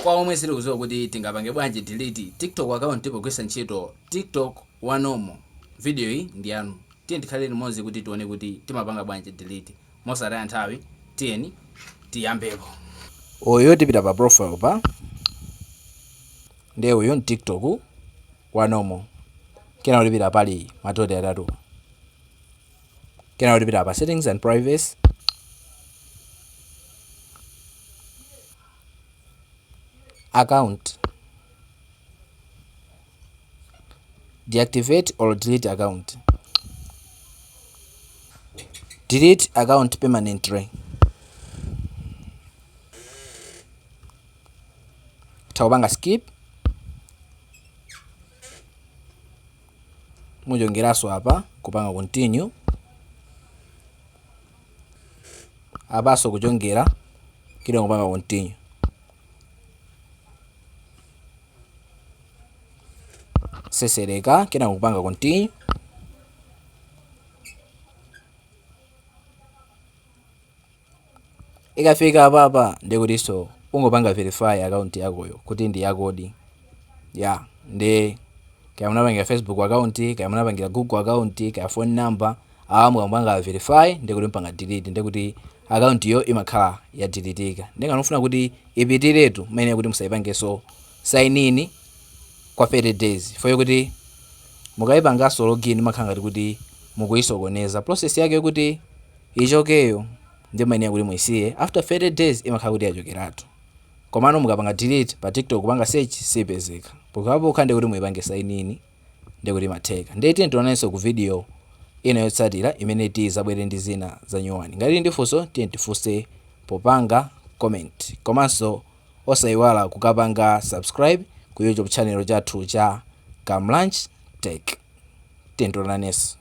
kwa omwe sili kuziwa kuti tingapange bwanji delete TikTok account pogwisa ntchito TikTok warnomal. Video iyi ndi yanu, tiye ndikhale limodzi kuti tione kuti timapanga bwanji delete mosataya nthawi. Tiyeni tiyambepo. Uyu tipita pa profile pa ndi uyu TikTok warnomal. Kena ulipita pali matoti atatu. Kena ulipita pa settings and privacy. Account. Deactivate or delete account. Delete account permanently. Taubanga skip. Mujongeraso hapa kupanga continue. Abaso kujongera kile kupanga continue. Sesereka kina kupanga continue. Ikafika hapa ndikuti so ungopanga verify account yakoyo kuti ndi yakodi. Ndi kaya munapangira Facebook account, kaya munapangira Google account, kaya phone number, mukapanga verify ndikuti mpanga delete ndikuti account yo imakhala ya deletika. Ndinganofuna kuti ipitiretu maana kuti musayipangeso sign in kwa 30 days. Foyo kuti mukayipangaso login makhanga kuti mukuyisokoneza process yake kuti ichokeyo ndi maana kuti muisiye after 30 days imakhala kuti yachokeratu. Komano mukapanga delete pa TikTok kupanga search sipezeka. Pokapo khande kuti muyipange sign in ndikuti matheka. Ndeti ndionanso ku video ina yotsatira imene tizabwere ndi zina za nyuwani. Ngati ndifunso tiye tifunse popanga comment. Komanso osayiwala kukapanga subscribe ku YouTube channel chathu cha Kamlanch Tech. Tendonanenso.